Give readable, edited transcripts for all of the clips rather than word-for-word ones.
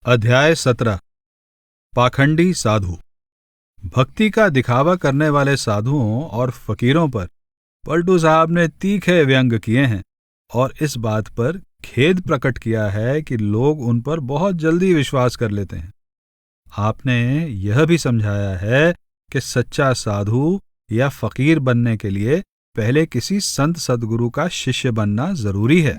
अध्याय 17। पाखंडी साधु। भक्ति का दिखावा करने वाले साधुओं और फकीरों पर पलटू साहब ने तीखे व्यंग किए हैं और इस बात पर खेद प्रकट किया है कि लोग उन पर बहुत जल्दी विश्वास कर लेते हैं। आपने यह भी समझाया है कि सच्चा साधु या फकीर बनने के लिए पहले किसी संत सद्गुरु का शिष्य बनना जरूरी है।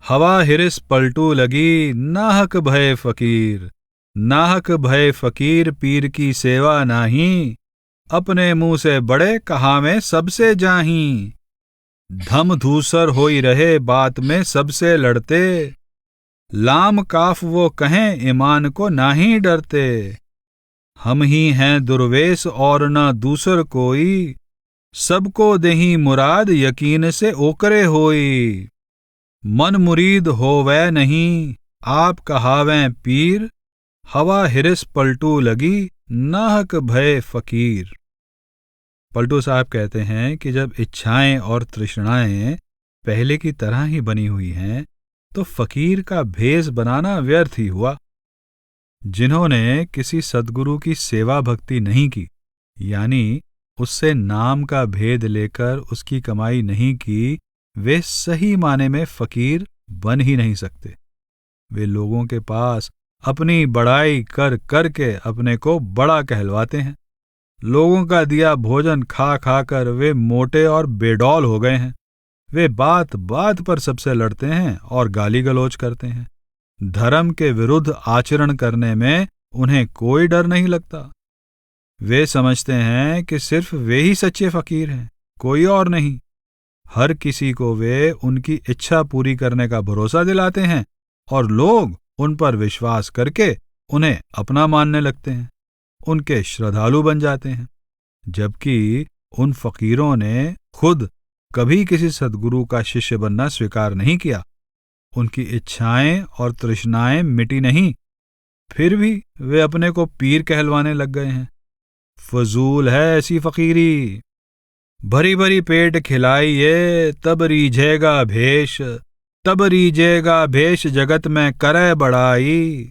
हवा हिरिस पलटू लगी, नाहक भय फकीर, नाहक भय फकीर पीर की सेवा नाही, अपने मुंह से बड़े कहावे सबसे जाही, धम धूसर होई रहे बात में सबसे लड़ते, लाम काफ वो कहें ईमान को नाही डरते, हम ही हैं दुर्वेश और न दूसर कोई, सबको देही मुराद यकीन से ओकरे होई, मन मुरीद होवै नहीं आप कहावें पीर, हवा हिरिस पलटू लगी नाहक भय फकीर। पलटू साहब कहते हैं कि जब इच्छाएं और तृष्णाएं पहले की तरह ही बनी हुई हैं तो फकीर का भेष बनाना व्यर्थ ही हुआ। जिन्होंने किसी सद्गुरु की सेवा भक्ति नहीं की, यानी उससे नाम का भेद लेकर उसकी कमाई नहीं की, वे सही माने में फकीर बन ही नहीं सकते। वे लोगों के पास अपनी बड़ाई कर कर के अपने को बड़ा कहलवाते हैं। लोगों का दिया भोजन खा खा कर वे मोटे और बेडौल हो गए हैं। वे बात बात पर सबसे लड़ते हैं और गाली गलौज करते हैं। धर्म के विरुद्ध आचरण करने में उन्हें कोई डर नहीं लगता। वे समझते हैं कि सिर्फ वे ही सच्चे फकीर हैं, कोई और नहीं। हर किसी को वे उनकी इच्छा पूरी करने का भरोसा दिलाते हैं और लोग उन पर विश्वास करके उन्हें अपना मानने लगते हैं, उनके श्रद्धालु बन जाते हैं। जबकि उन फकीरों ने खुद कभी किसी सद्गुरु का शिष्य बनना स्वीकार नहीं किया। उनकी इच्छाएं और तृष्णाएं मिटी नहीं, फिर भी वे अपने को पीर कहलवाने लग गए हैं। फजूल है ऐसी फकीरी। भरी भरी पेट खिलाइए तब रीझेगा भेष, तब रीझेगा भेष जगत में करे बड़ाई,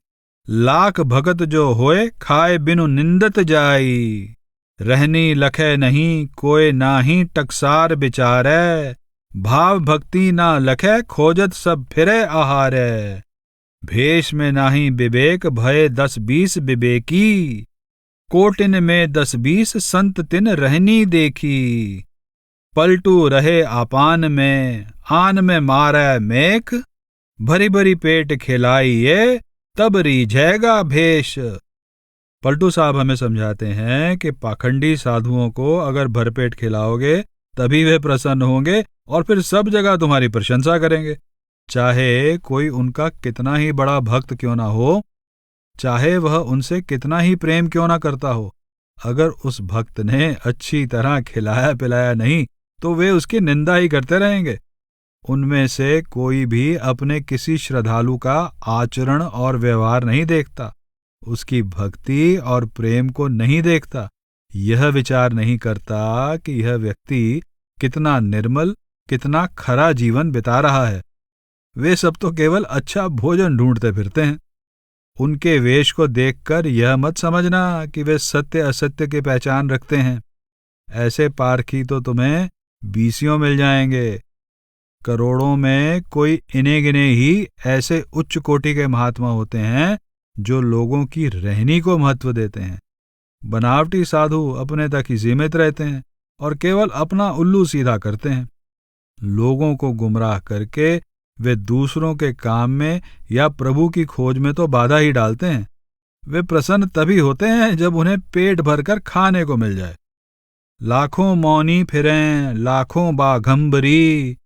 लाख भगत जो होए खाए बिनु निंदत जाई, रहनी लखे नहीं कोय नाही टकसार बिचारे, भाव भक्ति ना लखे खोजत सब फिरे आहारे, भेष में नाही विवेक भय 10-20 विवेकी, कोटिन में 10-20 संत तिन रहनी देखी, पलटू रहे आपान में आन में मारे मेख, भरी भरी पेट खिलाइए तब रीझेगा भेष। पलटू साहब हमें समझाते हैं कि पाखंडी साधुओं को अगर भरपेट खिलाओगे तभी वे प्रसन्न होंगे और फिर सब जगह तुम्हारी प्रशंसा करेंगे। चाहे कोई उनका कितना ही बड़ा भक्त क्यों ना हो, चाहे वह उनसे कितना ही प्रेम क्यों ना करता हो, अगर उस भक्त ने अच्छी तरह खिलाया पिलाया नहीं तो वे उसकी निंदा ही करते रहेंगे। उनमें से कोई भी अपने किसी श्रद्धालु का आचरण और व्यवहार नहीं देखता, उसकी भक्ति और प्रेम को नहीं देखता, यह विचार नहीं करता कि यह व्यक्ति कितना निर्मल, कितना खरा जीवन बिता रहा है। वे सब तो केवल अच्छा भोजन ढूंढते फिरते हैं। उनके वेश को देखकर यह मत समझना कि वे सत्य असत्य की पहचान रखते हैं। ऐसे पारखी तो तुम्हें बीसियों मिल जाएंगे। करोड़ों में कोई इने गिने ही ऐसे उच्च कोटि के महात्मा होते हैं जो लोगों की रहनी को महत्व देते हैं। बनावटी साधु अपने तक ही सीमित रहते हैं और केवल अपना उल्लू सीधा करते हैं। लोगों को गुमराह करके वे दूसरों के काम में या प्रभु की खोज में तो बाधा ही डालते हैं। वे प्रसन्न तभी होते हैं जब उन्हें पेट भरकर खाने को मिल जाए। लाखों मौनी फिरें लाखों बाघंबरी,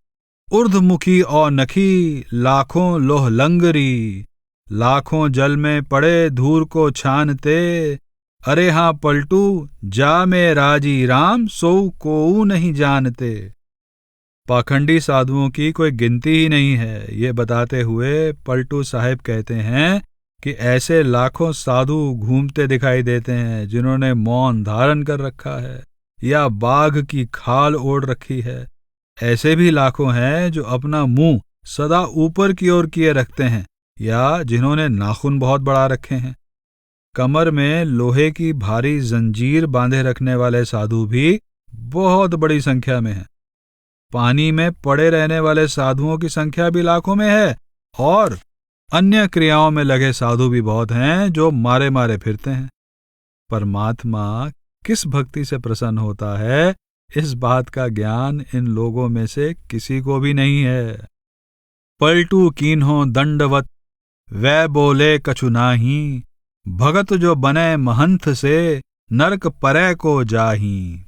ऊर्ध्वमुखी और नखी लाखों लोह लंगरी, लाखों जल में पड़े धूर को छानते, अरे हाँ पलटू जा में राजी राम सोऊ कोऊ नहीं जानते। पाखंडी साधुओं की कोई गिनती ही नहीं है। ये बताते हुए पलटू साहिब कहते हैं कि ऐसे लाखों साधु घूमते दिखाई देते हैं जिन्होंने मौन धारण कर रखा है या बाघ की खाल ओढ़ रखी है। ऐसे भी लाखों हैं जो अपना मुंह सदा ऊपर की ओर किए रखते हैं या जिन्होंने नाखून बहुत बढ़ा रखे हैं। कमर में लोहे की भारी जंजीर बांधे रखने वाले साधु भी बहुत बड़ी संख्या में हैं। पानी में पड़े रहने वाले साधुओं की संख्या भी लाखों में है, और अन्य क्रियाओं में लगे साधु भी बहुत हैं जो मारे मारे फिरते हैं। परमात्मा किस भक्ति से प्रसन्न होता है, इस बात का ज्ञान इन लोगों में से किसी को भी नहीं है। पलटू कीन्हो दंडवत वै बोले कछु नाही, भगत जो बने महंत से नरक परै को जाही।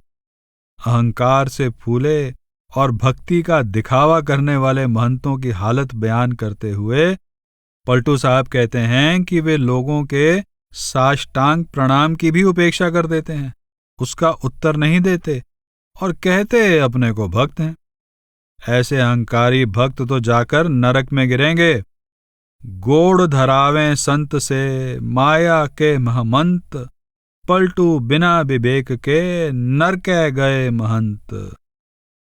अहंकार से फूले और भक्ति का दिखावा करने वाले महंतों की हालत बयान करते हुए पलटू साहब कहते हैं कि वे लोगों के साष्टांग प्रणाम की भी उपेक्षा कर देते हैं, उसका उत्तर नहीं देते और कहते अपने को भक्त हैं। ऐसे अहंकारी भक्त तो जाकर नरक में गिरेंगे। गोड़ धरावें संत से माया के महमंत, पलटू बिना विवेक के नरके गए महंत।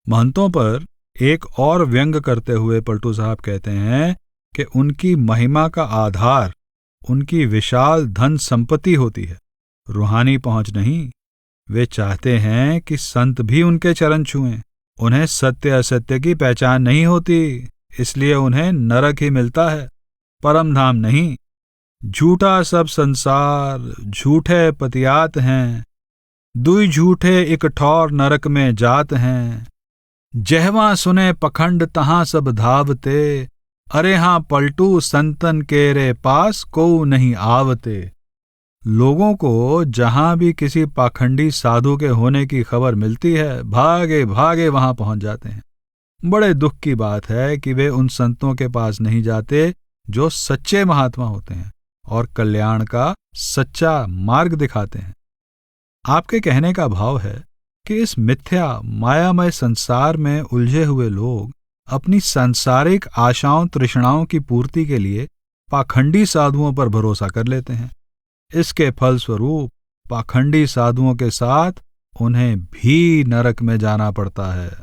महंतों पर एक और व्यंग करते हुए पलटू साहब कहते हैं कि उनकी महिमा का आधार उनकी विशाल धन संपत्ति होती है, रूहानी पहुंच नहीं। वे चाहते हैं कि संत भी उनके चरण छुएं। उन्हें सत्य असत्य की पहचान नहीं होती, इसलिए उन्हें नरक ही मिलता है, परम धाम नहीं। झूठा सब संसार झूठे पतियात हैं, दुई झूठे एक ठौर नरक में जात हैं। जहवा सुने पखंड तहां सब धावते, अरे हाँ पलटू संतन के रे पास को नहीं आवते। लोगों को जहां भी किसी पाखंडी साधु के होने की खबर मिलती है, भागे भागे वहां पहुंच जाते हैं। बड़े दुख की बात है कि वे उन संतों के पास नहीं जाते जो सच्चे महात्मा होते हैं और कल्याण का सच्चा मार्ग दिखाते हैं। आपके कहने का भाव है कि इस मिथ्या मायामय संसार में उलझे हुए लोग अपनी सांसारिक आशाओं तृष्णाओं की पूर्ति के लिए पाखंडी साधुओं पर भरोसा कर लेते हैं। इसके फलस्वरूप पाखंडी साधुओं के साथ उन्हें भी नरक में जाना पड़ता है।